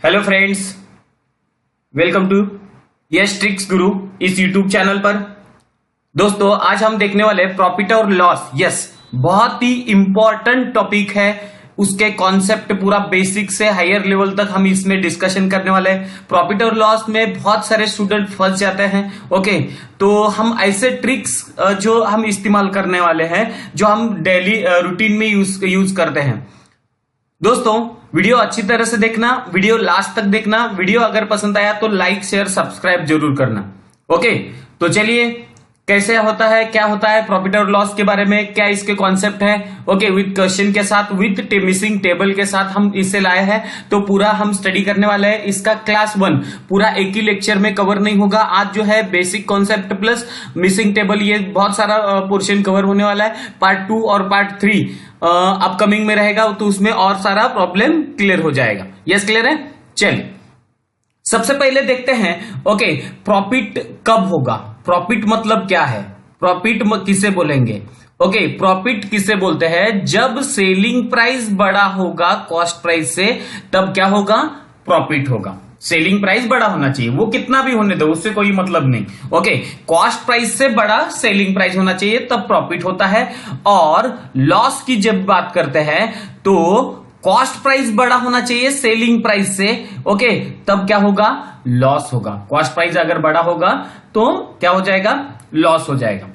Hello friends, welcome to yes tricks guru इस YouTube channel पर। दोस्तों, आज हम देखने वाले प्रॉफिट और लॉस। यस, बहुत ही इंपॉर्टेंट टॉपिक है। उसके कॉन्सेप्ट पूरा बेसिक से हायर लेवल तक हम इसमें डिस्कशन करने वाले हैं। प्रॉफिट और लॉस में बहुत सारे स्टूडेंट फंस जाते हैं। ओके, तो हम ऐसे ट्रिक्स जो हम इस्तेमाल करने वाले हैं, जो हम डेली रूटीन में यूज करते हैं। दोस्तों, वीडियो अच्छी तरह से देखना, वीडियो लास्ट तक देखना। वीडियो अगर पसंद आया तो लाइक शेयर सब्सक्राइब जरूर करना। ओके, तो चलिए, कैसे होता है, क्या होता है प्रॉफिट और लॉस के बारे में, क्या इसके कॉन्सेप्ट है। ओके, विद क्वेश्चन के साथ, विद मिसिंग टेबल के साथ हम इसे लाए हैं। तो पूरा हम स्टडी करने वाले हैं। इसका क्लास 1 पूरा एक ही लेक्चर में कवर नहीं होगा। आज जो है basic concept plus missing table, ये बहुत सारा पोर्शन कवर होने वाला है। पार्ट 2 और पार्ट 3 अपकमिंग में रहेगा, तो उसमें और सारा प्रॉब्लम क्लियर हो जाएगा। यस, क्लियर है। चलिए, सबसे पहले देखते हैं। ओके, प्रॉफिट कब होगा, प्रॉफिट मतलब क्या है, प्रॉफिट किसे बोलेंगे। ओके, प्रॉफिट किसे बोलते हैं, जब सेलिंग प्राइस बड़ा होगा कॉस्ट प्राइस से, तब क्या होगा, प्रॉफिट होगा। सेलिंग प्राइस बड़ा होना चाहिए, वो कितना भी होने दो, उससे कोई मतलब नहीं। ओके, कॉस्ट प्राइस से बड़ा सेलिंग प्राइस होना चाहिए, तब प्रॉफिट होता है। और लॉस की जब बात करते हैं तो कॉस्ट प्राइस बड़ा होना चाहिए सेलिंग प्राइस से। ओके, तब क्या होगा, लॉस होगा। कॉस्ट प्राइस अगर बड़ा होगा तो क्या हो जाएगा, लॉस हो जाएगा।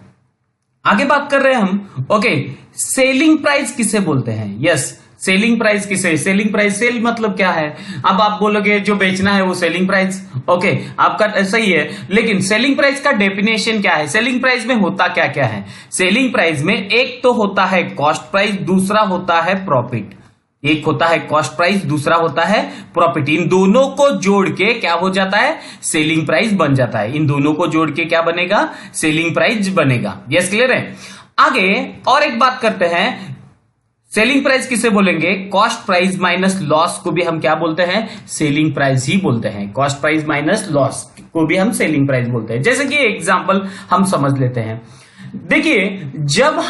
आगे बात कर रहे हैं हम। ओके, सेलिंग प्राइस किसे बोलते हैं। यस, सेलिंग प्राइस किसे, सेलिंग प्राइस, सेल मतलब क्या है। अब आप बोलोगे जो बेचना है वो सेलिंग प्राइस। ओके, आपका सही है, लेकिन सेलिंग प्राइस का डेफिनेशन क्या है, सेलिंग प्राइस में होता क्या क्या है। सेलिंग प्राइस में एक तो होता है कॉस्ट प्राइस, दूसरा होता है प्रॉफिट। एक होता है कॉस्ट प्राइस, दूसरा होता है प्रॉफिट। इन दोनों को जोड़ के क्या हो जाता है, सेलिंग प्राइस बन जाता है। इन दोनों को जोड़ के क्या बनेगा, सेलिंग प्राइस बनेगा। यस, क्लियर है। आगे और एक बात करते हैं, सेलिंग प्राइस किसे बोलेंगे, कॉस्ट प्राइस माइनस लॉस को भी हम क्या बोलते हैं, सेलिंग प्राइस ही बोलते हैं। कॉस्ट प्राइस माइनस लॉस को भी हम सेलिंग प्राइस बोलते हैं। जैसे कि एग्जांपल हम समझ लेते हैं। देखिए, जब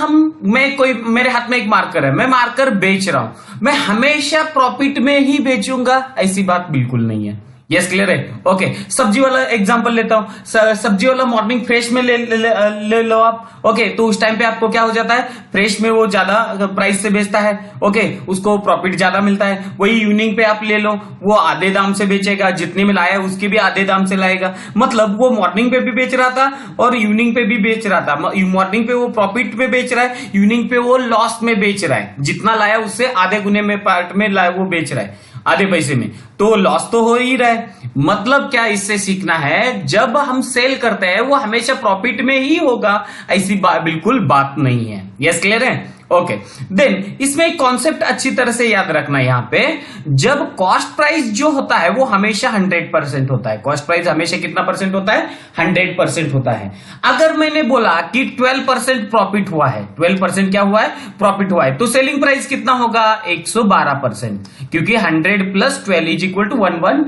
मेरे हाथ में एक मार्कर है, मैं मार्कर बेच रहा हूं, मैं हमेशा प्रॉफिट में ही बेचूंगा, ऐसी बात बिल्कुल नहीं है। यस, क्लियर है। ओके, सब्जी वाला एग्जांपल लेता हूं। सब्जी वाला मॉर्निंग फ्रेश में ले लो आप। ओके, तो उस टाइम पे आपको क्या हो जाता है, फ्रेश में वो ज्यादा प्राइस से बेचता है। ओके, उसको प्रॉफिट ज्यादा मिलता है। वही इवनिंग पे आप ले लो, वो आधे दाम से बेचेगा, जितने में लाया उसके भी आधे दाम से लाएगा। मतलब वो मॉर्निंग पे भी बेच रहा था और इवनिंग पे भी बेच रहा था। मॉर्निंग पे वो प्रॉफिट में बेच रहा है, इवनिंग पे वो लॉस में बेच रहा है। जितना लाया उससे आधे गुने में पार्ट में लाया वो बेच रहा है, आधे पैसे में, तो लॉस तो हो ही रहा है। मतलब क्या इससे सीखना है, जब हम सेल करते हैं वो हमेशा प्रॉफिट में ही होगा, ऐसी बिल्कुल बात नहीं है। यस, क्लियर है। ओके, देन इसमें एक कॉन्सेप्ट अच्छी तरह से याद रखना। यहां पे जब कॉस्ट प्राइस जो होता है वो हमेशा 100% होता है। कॉस्ट प्राइस हमेशा कितना परसेंट होता है, 100% होता है। अगर मैंने बोला कि 12% प्रॉफिट हुआ है, 12% क्या हुआ है, प्रॉफिट हुआ है, तो सेलिंग प्राइस कितना होगा, 112%, क्योंकि 100 + 12 = 112।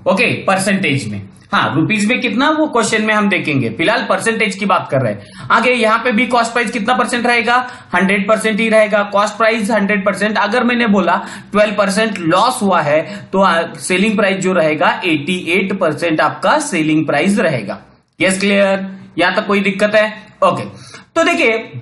ओके, परसेंटेज में। हाँ, रुपीज में कितना वो क्वेश्चन में हम देखेंगे, फिलहाल परसेंटेज की बात कर रहे हैं। आगे यहां पे भी कॉस्ट प्राइस कितना परसेंट रहेगा, 100% ही रहेगा। Cost price 100%। अगर मैंने बोला 12% लॉस हुआ है तो सेलिंग प्राइस जो रहेगा 88% आपका सेलिंग प्राइस रहेगा। यस, क्लियर, यहां तक कोई दिक्कत है। ओके, तो देखिए,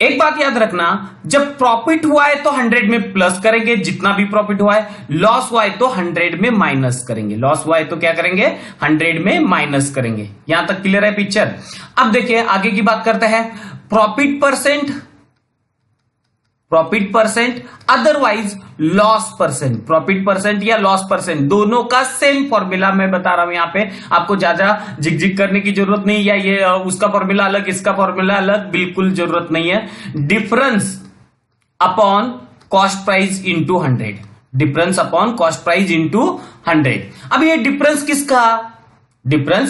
एक बात याद रखना, जब प्रॉफिट हुआ है तो 100 में प्लस करेंगे, जितना भी प्रॉफिट हुआ है। लॉस हुआ है तो 100 में माइनस करेंगे। लॉस हुआ है तो क्या करेंगे, 100 में माइनस करेंगे। यहां तक क्लियर है पिक्चर। अब देखिए, आगे की बात करते हैं। Profit percent otherwise loss percent. Profit percent या लॉस परसेंट, दोनों का सेम फॉर्मूला मैं बता रहा हूं। यहां पे आपको ज्यादा झिकझिक करने की जरूरत नहीं, या ये उसका फॉर्मूला अलग इसका फॉर्मूला अलग, बिल्कुल जरूरत नहीं है। Difference upon cost price into 100, difference upon cost price into 100। अब ये डिफरेंस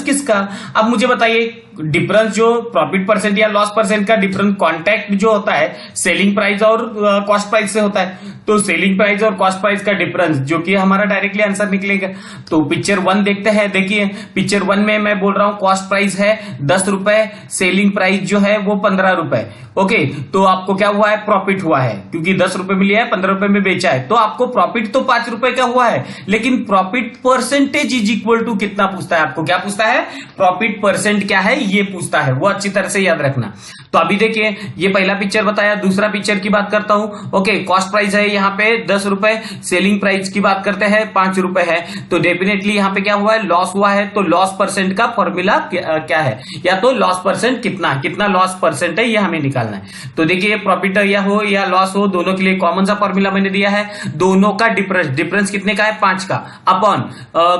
किसका, अब मुझे बताइए, डिफरेंस जो प्रॉफिट परसेंट या लॉस परसेंट का डिफरेंस कॉन्टैक्ट जो होता है सेलिंग प्राइस और कॉस्ट प्राइस से होता है। तो सेलिंग प्राइस और कॉस्ट प्राइस का डिफरेंस जो कि हमारा डायरेक्टली आंसर निकलेगा। तो पिक्चर 1 देखते हैं। देखिए पिक्चर 1 में मैं बोल रहा हूं कॉस्ट प्राइस है 10 रुपए, सेलिंग प्राइस जो है वो 15 रुपए। ओके, तो आपको क्या हुआ है? प्रॉफिट हुआ है, क्योंकि 10 रुपए में लिया है 15 रुपए में बेचा है, तो आपको प्रॉफिट तो 5 रुपए का हुआ है, लेकिन profit percentage is equal to कितना पूछता है आपको? क्या पूछता है? प्रॉफिट परसेंट क्या है ये पूछता है, वो अच्छी तरह से याद रखना। तो अभी देखिए ये पहला पिक्चर बताया, दूसरा पिक्चर की बात करता हूं। ओके, कॉस्ट प्राइस है यहाँ पे 10 रुपए, सेलिंग प्राइस की बात करते हैं 5 रुपए है, तो डेफिनेटली यहाँ पे क्या हुआ है? लॉस हुआ है। तो लॉस परसेंट का फॉर्मूला क्या है? या तो लॉस परसेंट कितना लॉस परसेंट है ये हमें निकालना है। तो देखिए प्रॉफिट या हो या लॉस हो, दोनों के लिए कॉमन सा फॉर्मूला मैंने दिया है। दोनों का डिफरेंस कितने का है? 5 का, अपॉन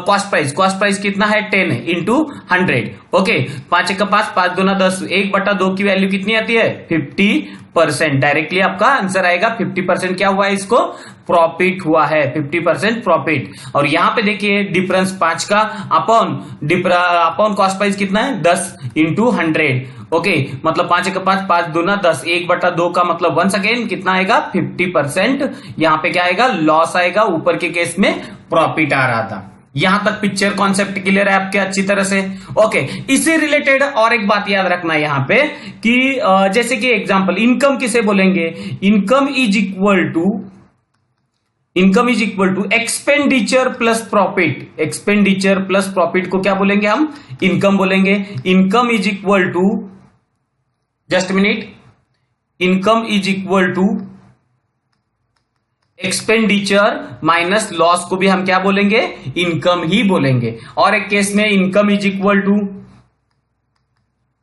कॉस्ट प्राइस कितना है? 10 इंटू 100। ओके, 5 का 5, 5 दूना 10, 1/2 की वैल्यू कितनी आती है? 50%। डायरेक्टली आपका आंसर आएगा 50%। क्या हुआ है? इसको प्रॉफिट हुआ है, 50% प्रॉफिट। और यहां पे देखिए डिफरेंस 5 का अपॉन कॉस्ट प्राइस कितना है? 10 इंटू 100। ओके, मतलब 5 का 5, 5 दूना 10, 1/2 का मतलब वंस अगेन कितना आएगा? 50%। यहां पे क्या आएगा? लॉस आएगा। ऊपर के केस में प्रॉफिट आ रहा था। यहां तक पिक्चर कॉन्सेप्ट क्लियर है आपके अच्छी तरह से? ओके, इससे रिलेटेड और एक बात याद रखना यहां पे कि जैसे कि एग्जांपल इनकम किसे बोलेंगे? Income is equal to expenditure plus profit. Expenditure plus profit को क्या बोलेंगे हम? इनकम बोलेंगे। Income is equal to, just minute, income is equal to expenditure minus loss को भी हम क्या बोलेंगे? इनकम ही बोलेंगे। और एक केस में income is equal to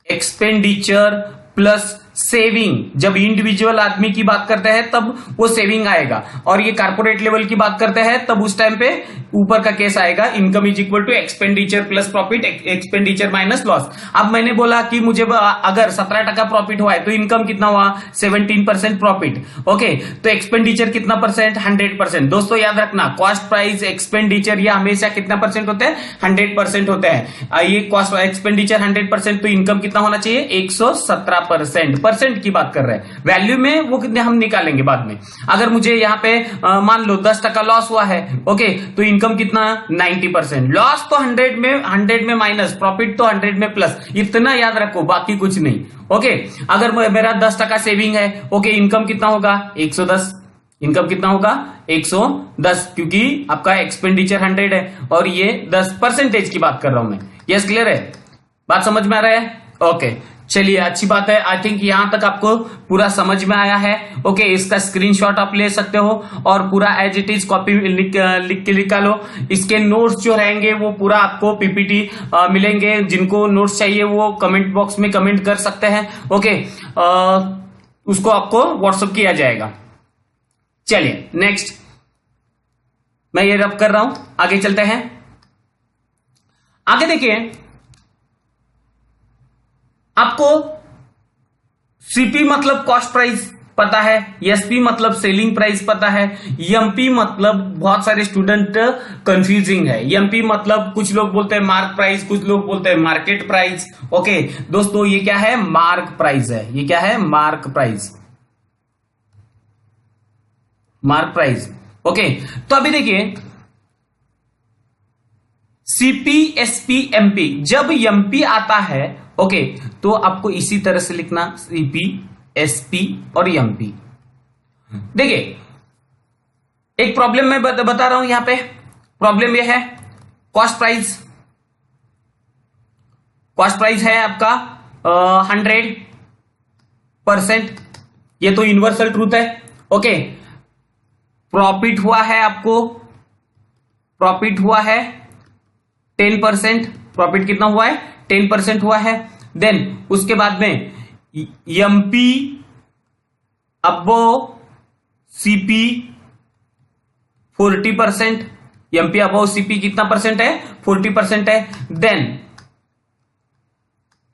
expenditure plus saving. जब इंडिविजुअल आदमी की बात करते हैं तब वो सेविंग आएगा, और ये कारपोरेट लेवल की बात करते हैं तब उस टाइम पे ऊपर का केस आएगा income is equal to expenditure plus profit, expenditure minus loss. अब मैंने बोला कि मुझे अगर 17% प्रॉफिट हुआ है तो इनकम कितना हुआ? 17% प्रॉफिट। ओके, तो एक्सपेंडिचर कितना परसेंट? 100%। दोस्तों याद रखना कॉस्ट प्राइस एक्सपेंडिचर ये हमेशा कितना परसेंट होते हैं? 100% होते हैं। ये कॉस्ट एक्सपेंडिचर 100%, तो इनकम कितना होना चाहिए? 117%। परसेंट की बात कर रहे हैं, वैल्यू में वो कितने हम निकालेंगे बाद में। अगर मुझे यहाँ पे मान लो 10% लॉस हुआ है, ओके, तो इनकम कितना? 90%। लॉस तो 100 में माइनस, प्रॉफिट तो 100 में प्लस। इतना याद रखो, बाकी कुछ नहीं। ओके, अगर मेरा 10% सेविंग है, ओके, इनकम कितना होगा? 110। इनकम कितना होगा? 110, क्योंकि आपका एक्सपेंडिचर 100 है और ये 10% की बात कर रहा हूं मैं। यस, क्लियर है? बात समझ में आ रहा है? ओके, चलिए अच्छी बात है। आई थिंक यहां तक आपको पूरा समझ में आया है। ओके, इसका स्क्रीनशॉट आप ले सकते हो और पूरा एज इट इज कॉपी लिख के निकालो। इसके नोट्स जो रहेंगे वो पूरा आपको पीपीटी मिलेंगे। जिनको नोट्स चाहिए वो कमेंट बॉक्स में कमेंट कर सकते हैं। ओके, उसको आपको व्हाट्सएप किया जाएगा। चलिए नेक्स्ट, मैं ये रब कर रहा हूं, आगे चलते हैं। आगे देखिए, आपको सीपी मतलब कॉस्ट प्राइस पता है, एसपी मतलब सेलिंग प्राइस पता है, एमपी मतलब बहुत सारे स्टूडेंट कंफ्यूजिंग है। एमपी मतलब कुछ लोग बोलते हैं मार्क प्राइस, कुछ लोग बोलते हैं मार्केट प्राइस। ओके दोस्तों, ये क्या है? मार्क प्राइस है। ये क्या है? Mark price, mark price. Okay, तो अभी देखिए सीपी, एसपी, एमपी, जब एमपी आता है, ओके, तो आपको इसी तरह से लिखना सीपी, एसपी और एमपी। देखिए एक प्रॉब्लम मैं बता रहा हूं यहां पे। प्रॉब्लम ये है कॉस्ट प्राइस है आपका 100%। ये तो यूनिवर्सल ट्रूथ है। ओके, प्रॉफिट हुआ है, आपको प्रॉफिट हुआ है 10%। प्रॉफिट कितना हुआ है? 10% हुआ है। देन उसके बाद में MP above CP 40%। MP above CP कितना परसेंट है? 40% है।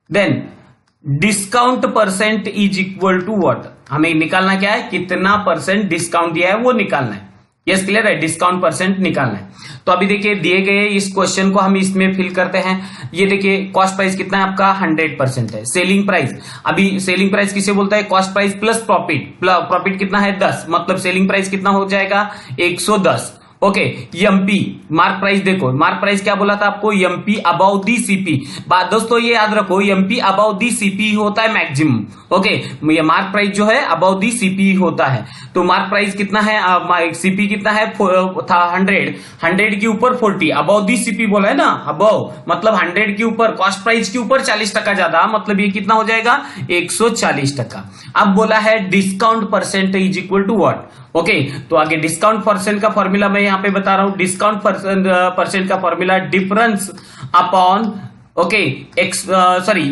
Then discount percent is equal to what? हमें निकालना क्या है? कितना परसेंट डिस्काउंट दिया है वो निकालना है। यस क्लियर है, डिस्काउंट परसेंट निकालना है। तो अभी देखिए दिए गए इस क्वेश्चन को हम इसमें फिल करते हैं। ये देखिए कॉस्ट प्राइस कितना है आपका 100% है। सेलिंग प्राइस, अभी सेलिंग प्राइस किसे बोलता है, cost price plus profit, profit कितना है 10, मतलब सेलिंग प्राइस कितना हो जाएगा 110। ओके, एमपी मार्क प्राइस, देखो मार्क प्राइस क्या बोला था आपको, एमपी अबाउ दी सीपी। बात दोस्तों ये याद रखो, एमपी अबाउ दी सीपी होता है मैक्सिमम। ओके, ये मार्क प्राइस जो है अबाउ दी सीपी होता है। तो मार्क प्राइस कितना है, सीपी कितना है था 100 के ऊपर 40, अबाउ दी सीपी बोला है ना, अबाउ मतलब 100 के ऊपर, कॉस्ट प्राइस के ऊपर 40% ज्यादा, मतलब ये कितना हो जाएगा 140%। अब बोला है discount percent is equal to what. Okay, तो आगे डिस्काउंट परसेंट का फॉर्मूला मैं यहां पे बता रहा हूं। डिस्काउंट परसेंट का formula difference upon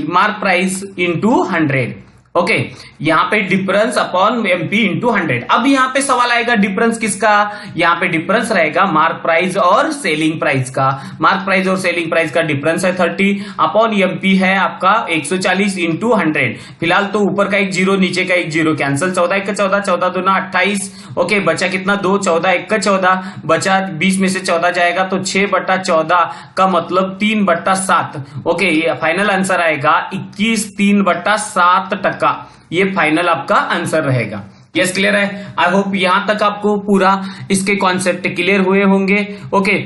mark price into 100। Okay, यहां पे डिफरेंस अपॉन एमपी इंटू 100। अब यहां पे सवाल आएगा डिफरेंस किसका, यहां पे डिफरेंस रहेगा मार्क प्राइस और सेलिंग प्राइस का। मार्क प्राइस और सेलिंग प्राइस का डिफरेंस है 30 अपॉन एमपी है आपका 140 इंटू 100। फिलहाल तो ऊपर का एक जीरो नीचे का एक जीरो कैंसिल, 14 1 14, 14 दूना 28। ओके, बचा कितना 2, 14 1 14, बचा 20 में से 14 जाएगा तो 6/14 का मतलब 3/7। ओके, ये फाइनल आंसर आएगा 21 3/7%। ये फाइनल आपका आंसर रहेगा। यस क्लियर है, आई होप यहां तक आपको पूरा इसके कॉन्सेप्ट क्लियर हुए होंगे। ओके,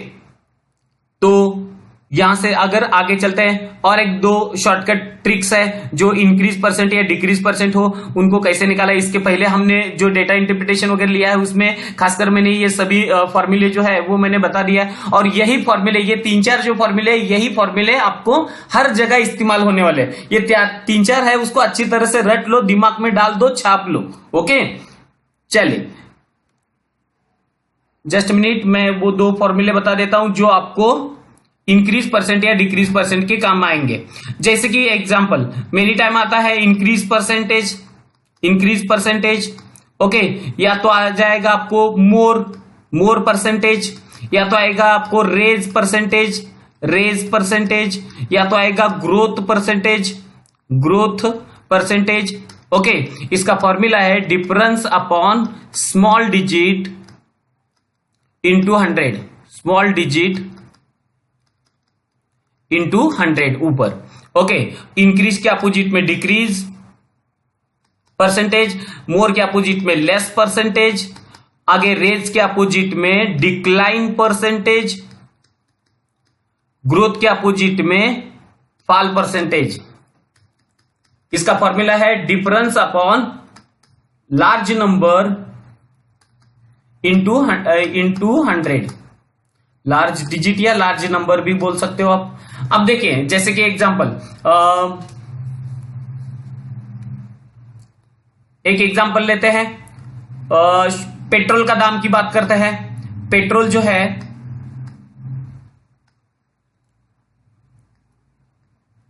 तो यहां से अगर आगे चलते हैं और एक दो शॉर्टकट ट्रिक्स है जो इंक्रीज परसेंट या डिक्रीज परसेंट हो उनको कैसे निकाला। इसके पहले हमने जो डेटा इंटरप्रिटेशन वगैरह लिया है उसमें खासकर मैंने ये सभी फॉर्मूले जो है वो मैंने बता दिया है। और यही फॉर्मूले, ये 3-4 जो फॉर्मूले, यही फॉर्मूले आपको हर जगह इस्तेमाल होने वाले। ये 3-4 है, उसको अच्छी तरह से रट लो, दिमाग में डाल दो, छाप लो। ओके, चलिए जस्ट मिनट, मैं वो 2 फॉर्मूले बता देता हूं जो आपको इंक्रीज परसेंट या डिक्रीज परसेंट के काम आएंगे। जैसे कि एग्जांपल मेनी टाइम आता है इंक्रीज परसेंटेज। ओके, या तो आ जाएगा आपको मोर परसेंटेज, या तो आएगा आपको रेज परसेंटेज, या तो आएगा ग्रोथ परसेंटेज। ओके, इसका फॉर्मूला है difference upon small digit into 100, small digit into 100 ऊपर। ओके, इंक्रीज के अपोजिट में डिक्रीज परसेंटेज, मोर के अपोजिट में लेस परसेंटेज, आगे रेज के अपोजिट में डिक्लाइन परसेंटेज, ग्रोथ के अपोजिट में फॉल परसेंटेज। इसका फॉर्मूला है difference upon large number into 100, large digit या लार्ज नंबर भी बोल सकते हो आप। अब देखिए जैसे कि एग्जांपल, एक एग्जांपल लेते हैं, पेट्रोल का दाम की बात करते हैं। पेट्रोल जो है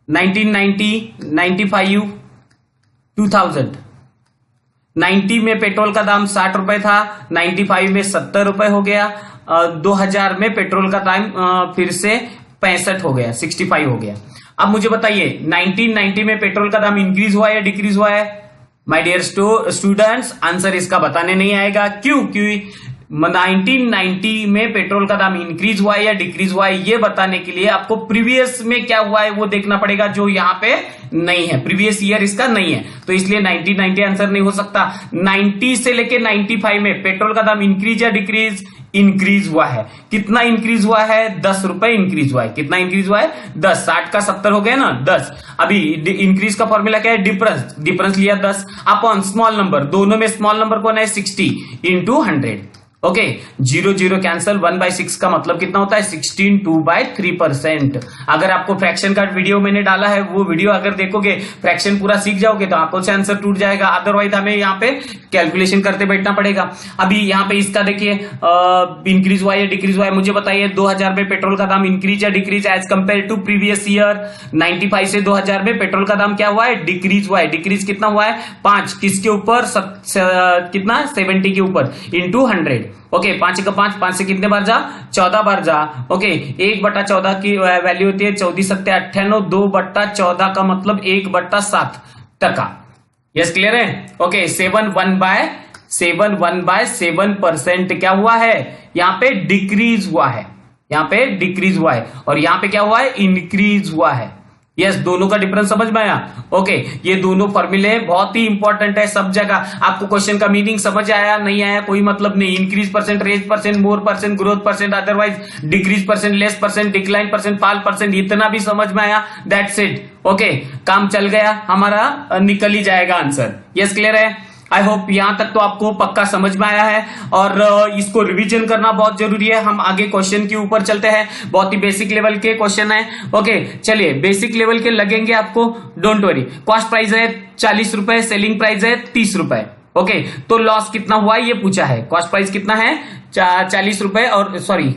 1990, 95, 2000, 90 में पेट्रोल का दाम 60 रुपए था, 95 में 70 रुपए हो गया, 2000 में पेट्रोल का दाम फिर से 65 हो गया, 65 हो गया। अब मुझे बताइए 1990 में पेट्रोल का दाम इंक्रीज हुआ या डिक्रीज हुआ है? माय डियर स्टूडेंट्स, आंसर इसका बताने नहीं आएगा। क्यों? क्योंकि 1990 में पेट्रोल का दाम इंक्रीज हुआ है या डिक्रीज हुआ है, ये बताने के लिए आपको प्रीवियस में क्या हुआ है वो देखना पड़ेगा, जो यहाँ पे नहीं है, प्रीवियस ईयर इसका नहीं है, तो इसलिए 1990 आंसर नहीं हो सकता। 90 से लेके 95 में पेट्रोल का दाम इंक्रीज या डिक्रीज? इंक्रीज हुआ है। कितना इंक्रीज हुआ है? 10 रुपए इंक्रीज हुआ है। कितना इंक्रीज हुआ है? 10। 60 का 70 हो गया ना, 10। अभी इंक्रीज का फॉर्मूला क्या है? डिफरेंस लिया 10 अपॉन स्मॉल नंबर, दोनों में स्मॉल नंबर कौन है? 60 इंटू 100। ओके, 0 0 कैंसल, 1/6 का मतलब कितना होता है? 16 2/3%। अगर आपको फ्रैक्शन का वीडियो मैंने डाला है, वो वीडियो अगर देखोगे, फ्रैक्शन पूरा सीख जाओगे तो आंखों से आंसर टूट जाएगा, अदरवाइज हमें यहाँ पे कैलकुलेशन करते बैठना पड़ेगा। अभी यहाँ पे इसका देखिए इंक्रीज हुआ या डिक्रीज हुआ है, मुझे बताइए 2000 में पेट्रोल का दाम इंक्रीज या decrease as compare to previous year? 95 से 2000 में पेट्रोल का दाम क्या हुआ है? डिक्रीज हुआ है। डिक्रीज कितना हुआ है? 5। किसके ऊपर? कितना? 70 के ऊपर इंटू 100। ओके, 5 का 5 से कितने बार जा? 14 बार जा। ओके, 1/14 की वैल्यू होती है 14 सत्ते 98, 2/14 का मतलब 1/7%। यस, क्लियर है? ओके, 7 1/3 1/7% क्या हुआ है, यहाँ पे डिक्रीज हुआ है, यहाँ पे डिक्रीज हुआ है, और यहाँ पे क्या हुआ है, इंक्रीज हुआ है। यस, दोनों का डिफरेंस समझ में आया। ओके, ये दोनों फॉर्मूले बहुत ही इंपॉर्टेंट है सब जगह। आपको क्वेश्चन का मीनिंग समझ आया नहीं आया कोई मतलब नहीं। Increase percent, raise percent, more percent, growth percent, otherwise decrease percent, less percent, decline percent, fall percent, इतना भी समझ में आया, दैट्स इट। ओके, काम चल गया हमारा, निकल ही जाएगा आंसर। यस, क्लियर है। आई होप यहां तक तो आपको पक्का समझ में आया है, और इसको रिवीजन करना बहुत जरूरी है। हम आगे क्वेश्चन के ऊपर चलते हैं, बहुत ही बेसिक लेवल के क्वेश्चन है। ओके, चलिए, बेसिक लेवल के लगेंगे आपको, डोंट वरी। कॉस्ट प्राइस है 40 रुपए, सेलिंग प्राइस है 30 रुपए। ओके, तो लॉस कितना हुआ ये पूछा है। कॉस्ट प्राइस कितना है 40 रुपए, और सॉरी,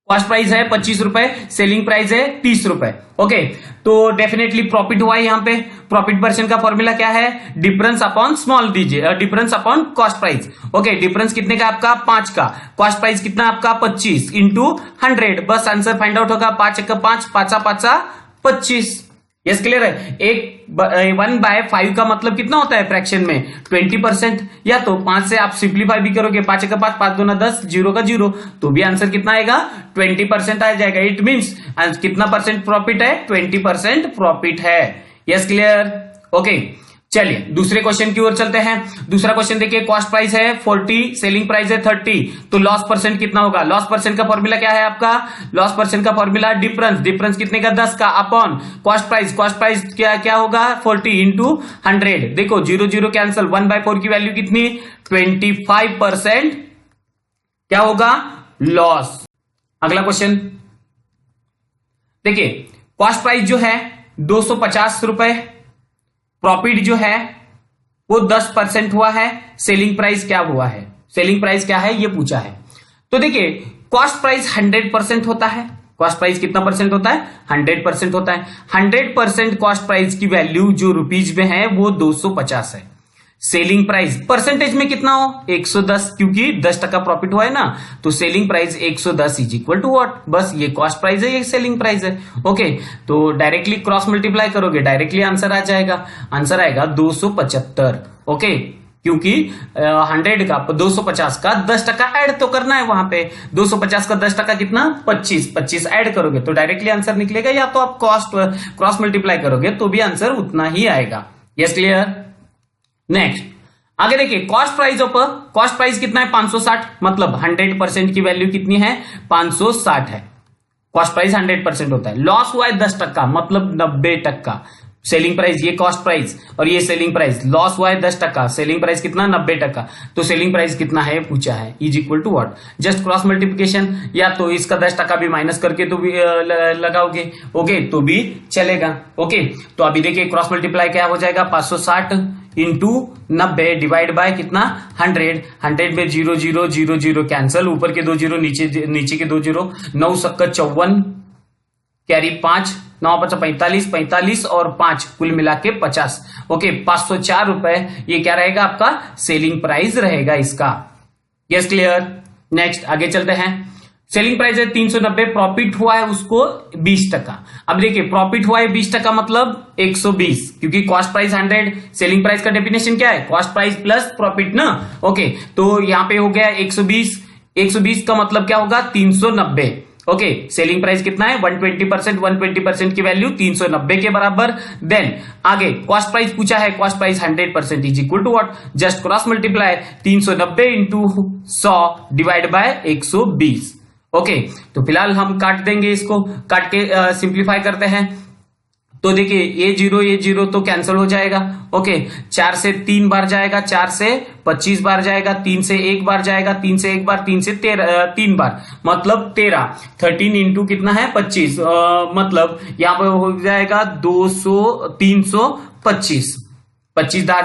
कॉस्ट प्राइस है 25 रुपए, सेलिंग प्राइस है 30 रुपए। ओके, तो डेफिनेटली प्रॉफिट हुआ है। यहाँ पे प्रॉफिट परसेंट का फॉर्मूला क्या है, डिफरेंस अपॉन स्मॉल दीजिए, difference upon cost price. Okay, difference कितने का आपका 5 का, कॉस्ट प्राइस कितना आपका 25 इंटू 100, बस आंसर फाइंड आउट होगा 5 का 5, 5 25। यस, क्लियर है। 1/5 का मतलब कितना होता है फ्रैक्शन में, 20%। या तो 5 से आप सिंप्लीफाई भी करोगे, 5 का 5, 5 दूना 10, 0 का 0, तो भी आंसर कितना आएगा, 20% आ जाएगा। इट मीन्स कितना परसेंट प्रॉफिट है, 20% प्रॉफिट है। Yes, clear. ओके, चलिए दूसरे क्वेश्चन की ओर चलते हैं। दूसरा क्वेश्चन देखिए, कॉस्ट प्राइस है 40, सेलिंग प्राइस है 30, तो लॉस परसेंट कितना होगा। लॉस परसेंट का फॉर्मूला क्या है आपका, लॉस परसेंट का फॉर्मूला डिफरेंस, डिफरेंस कितने का 10 का, upon cost price, cost price क्या होगा 40 इंटू 100। देखो 0 0 कैंसल, 1/4 की वैल्यू कितनी, 25% क्या होगा, लॉस। अगला क्वेश्चन देखिए, कॉस्ट प्राइस जो है 250 रुपए, प्रॉफिट जो है वो 10% हुआ है, सेलिंग प्राइस क्या हुआ है, सेलिंग प्राइस क्या है ये पूछा है। तो देखिए, कॉस्ट प्राइस 100% होता है। कॉस्ट प्राइस कितना परसेंट होता है, 100% होता है। 100% कॉस्ट प्राइस की वैल्यू जो रुपीज में है वो 250 है। सेलिंग प्राइस परसेंटेज में कितना हो, 110, क्योंकि 10% प्रॉफिट हुआ है ना, तो selling price 110 is equal to what, बस ये कॉस्ट प्राइस है, ये सेलिंग प्राइस है। ओके, तो डायरेक्टली क्रॉस मल्टीप्लाई करोगे, डायरेक्टली आंसर आ जाएगा, आंसर आएगा 275। ओके, क्योंकि 100 का 250 का 10% ऐड तो करना है वहां पे, 250 का 10% कितना 25 ऐड करोगे तो डायरेक्टली आंसर निकलेगा, या तो आप कॉस्ट क्रॉस मल्टीप्लाई करोगे तो भी आंसर उतना ही आएगा। Yes, clear. नेक्स्ट आगे देखिए, cost price of, cost price कितना है 560, मतलब 100% की वैल्यू कितनी है 560 है। कॉस्ट प्राइस 100% होता है। लॉस हुआ है 10%, मतलब 90%। सेलिंग प्राइस ये कॉस्ट प्राइस और ये सेलिंग प्राइस, लॉस हुआ है 10%, सेलिंग प्राइस कितना 90%, तो सेलिंग प्राइस कितना है पूछा है, is equal to what, just cross multiplication, या तो इसका 10% भी माइनस करके तो भी लगाओगे, ओके, तो भी चलेगा। ओके, तो अभी देखिए क्रॉस मल्टीप्लाई क्या हो जाएगा, 560 इंटू 90 डिवाइड बाय कितना 100, 100 में 0 0 0 0 कैंसल, ऊपर के 2 0 नीचे के 2 0, 9 सक्का 54, कैरी 5, 9 5 45, 45 और 5 कुल मिला के 50। ओके, 504 रुपए ये क्या रहेगा आपका सेलिंग प्राइस रहेगा इसका। Yes, clear. नेक्स्ट आगे चलते हैं। सेलिंग प्राइस है 390, प्रॉफिट हुआ है उसको 20%। अब देखिए, प्रॉफिट हुआ है 20% मतलब 120, क्योंकि कॉस्ट प्राइस 100, सेलिंग प्राइस का डेफिनेशन क्या है, कॉस्ट प्राइस प्लस प्रॉफिट ना। ओके, तो यहां पे हो गया 120, 120 का मतलब क्या होगा 390। ओके, सेलिंग प्राइस कितना है 120%, 120% की वैल्यू 390 के बराबर। देन आगे कॉस्ट प्राइस पूछा है, cost price 100% is equal to what, just cross multiply 390 into 100 divide by 120। Okay, तो फिलहाल हम काट देंगे, इसको काट के सिंप्लीफाई करते हैं। तो देखिए ये 0 तो कैंसिल हो जाएगा। ओके, 4 से 3 बार जाएगा, 4 से 25 बार जाएगा, 3 से 1 बार जाएगा, 3 से 1 बार, 3 से 3 बार, मतलब 13। 13 इंटू कितना है 25, मतलब यहां पर हो जाएगा 325। 25 दा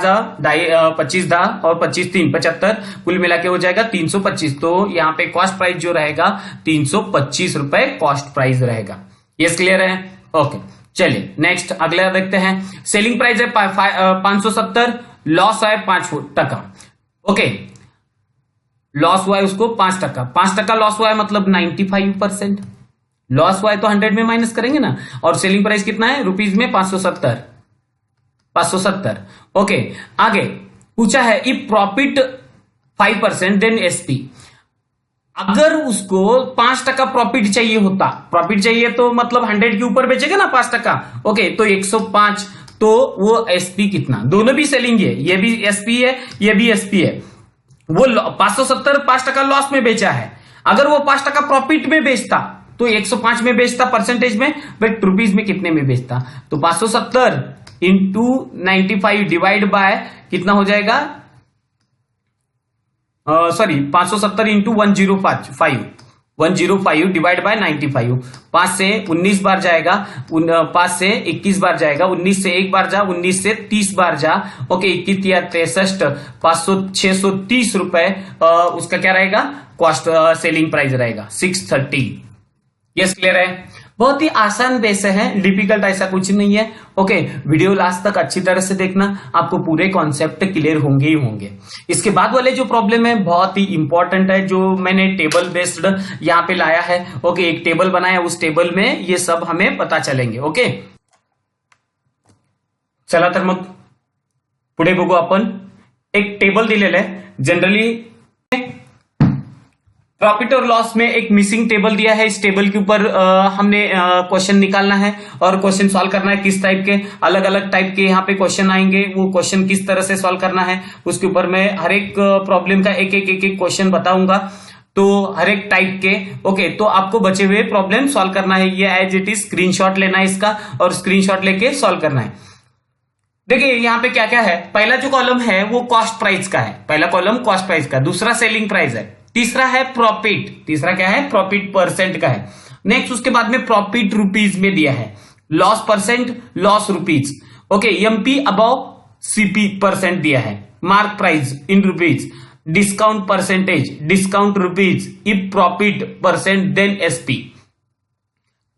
25 दा और 25 3 75, कुल मिला के हो जाएगा 325। तो यहाँ पे कॉस्ट प्राइस जो रहेगा 325 रुपए कॉस्ट प्राइस रहेगा। यस, क्लियर है। ओके, चलिए नेक्स्ट अगला देखते हैं। सेलिंग प्राइस है 570, लॉस है 5%। ओके, लॉस हुआ है उसको 5%, 5% लॉस हुआ है मतलब 95%। लॉस हुआ है तो 100 में माइनस करेंगे ना, और सेलिंग प्राइस कितना है रुपीज में 570। ओके, आगे पूछा है इफ प्रॉफिट 5% देन एसपी। अगर उसको 5% प्रॉफिट चाहिए होता, प्रॉफिट चाहिए तो मतलब 100 के ऊपर बेचेगा ना 5%, ओके, तो 105, तो वो एसपी कितना, दोनों भी सेलिंग है, ये भी एसपी है ये भी एसपी है। वो 570 5% लॉस में बेचा है, अगर वो 5% प्रॉफिट में बेचता तो 105 में बेचता परसेंटेज में, बट रुपीज में कितने में बेचता, तो 570 इंटू 95 डिवाइड बाय कितना हो जाएगा, सॉरी 570 इंटू 105 डिवाइड बाय 95, 5 से 19 बार जाएगा, 5 से 21 बार जाएगा, 19 से एक बार जा, 19 से 30 बार जा, ओके, 21 या 63, 630 रुपए उसका क्या रहेगा, कॉस्ट सेलिंग प्राइस रहेगा 630। यस, क्लियर है, बहुत ही आसान बेस है, डिफिकल्ट ऐसा कुछ नहीं है। ओके, वीडियो लास्ट तक अच्छी तरह से देखना, आपको पूरे कॉन्सेप्ट क्लियर होंगे ही होंगे। इसके बाद वाले जो प्रॉब्लम है बहुत ही इंपॉर्टेंट है, जो मैंने टेबल बेस्ड यहाँ पे लाया है। ओके, एक टेबल बनाया, उस टेबल में ये सब हमें पता चलेंगे। ओके, चला तर मग पुढे बघू आपण। एक टेबल दिलेलं आहे, जनरली प्रॉफिट और लॉस में एक मिसिंग टेबल दिया है, इस टेबल के ऊपर हमने क्वेश्चन निकालना है और क्वेश्चन सॉल्व करना है। किस टाइप के, अलग अलग टाइप के यहाँ पे क्वेश्चन आएंगे, वो क्वेश्चन किस तरह से सॉल्व करना है उसके ऊपर मैं हर एक प्रॉब्लम का एक एक क्वेश्चन बताऊंगा, तो हर एक टाइप के। ओके, तो आपको बचे हुए प्रॉब्लम सॉल्व करना है, ये एज इट इज स्क्रीनशॉट लेना है इसका और स्क्रीनशॉट लेके सॉल्व करना है। देखिए यहाँ पे क्या क्या है, पहला जो कॉलम है वो कॉस्ट प्राइस का है, पहला कॉलम कॉस्ट प्राइस का, दूसरा सेलिंग प्राइस है, तीसरा है प्रॉफिट, तीसरा क्या है, प्रॉफिट परसेंट का है। नेक्स्ट उसके बाद में प्रॉफिट रुपीज में दिया है, loss percent, loss rupees. Okay, MP above CP percent दिया है, mark price in rupees, discount percentage, discount rupees, if profit percent then SP.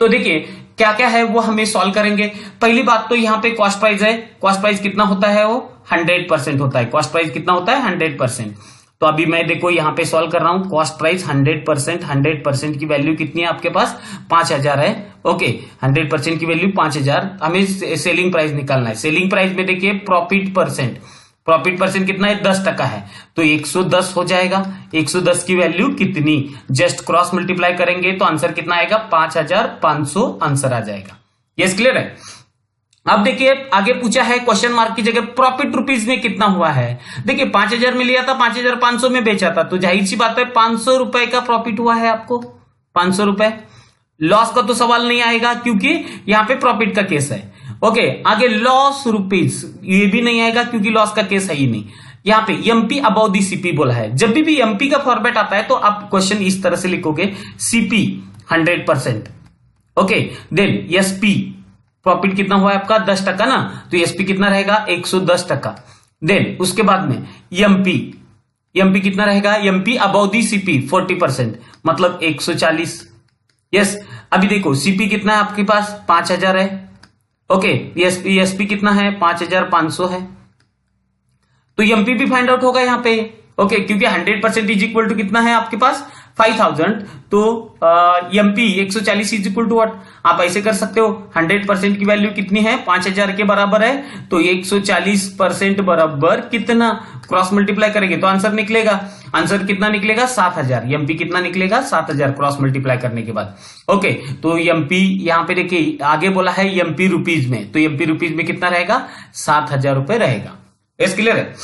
तो देखिए क्या क्या है वो हमें सॉल्व करेंगे। पहली बात तो यहाँ पे कॉस्ट प्राइस है, कॉस्ट प्राइस कितना होता है, वो 100% होता है, कॉस्ट प्राइस कितना होता है 100%। तो अभी मैं देखो यहाँ पे सॉल्व कर रहा हूं, कॉस्ट प्राइस 100%, 100% की वैल्यू कितनी है आपके पास, 5000 है। ओके, 100% की वैल्यू 5000, हमें सेलिंग प्राइस निकालना है। सेलिंग प्राइस में देखिए प्रॉफिट परसेंट, प्रॉफिट परसेंट कितना है, 10% है, तो 110 हो जाएगा। 110 की वैल्यू कितनी, जस्ट क्रॉस मल्टीप्लाई करेंगे तो आंसर कितना आएगा, 5500 आंसर आ जाएगा। यस, क्लियर है। अब देखिए आगे पूछा है क्वेश्चन मार्क की जगह प्रॉफिट रुपीज में कितना हुआ है। देखिए 5000 में लिया था, 5500 में बेचा था, तो जाहिर सी बात है 500 रुपए का प्रॉफिट हुआ है आपको, 500 रुपए। लॉस का तो सवाल नहीं आएगा क्योंकि यहां पे प्रॉफिट का केस है। ओके, आगे लॉस रुपीज, ये भी नहीं आएगा क्योंकि लॉस का केस है ही नहीं। यहाँ पे एमपी अबाउ दी सीपी बोला है, जब भी एमपी का फॉर्मेट आता है तो आप क्वेश्चन इस तरह से लिखोगे, CP 100%, okay, then SP profit कितना हुआ है आपका 10% ना, तो एसपी कितना रहेगा 110%। देन उसके बाद में एमपी कितना रहेगा, एमपी अबाउ दी सीपी 40%, मतलब 140। यस, अभी देखो सीपी कितना है आपके पास 5000 है। ओके, एसपी कितना है 5500 है, तो एमपी भी फाइंड आउट होगा यहाँ पे। ओके, क्योंकि 100% इज इक्वल टू कितना है आपके पास 5000, तो MP 140 is equal to what, आप ऐसे कर सकते हो, 100% की वैल्यू कितनी है 5000 के बराबर है, तो 140% बराबर कितना, क्रॉस मल्टीप्लाई करेंगे तो आंसर निकलेगा, आंसर कितना निकलेगा 7000, एमपी कितना निकलेगा 7000 क्रॉस मल्टीप्लाई करने के बाद। ओके, तो एमपी यहाँ पे देखिए आगे बोला है एमपी रुपीज में, तो एमपी रुपीज में कितना रहेगा 7000 रुपए रहेगा। यस, क्लियर है।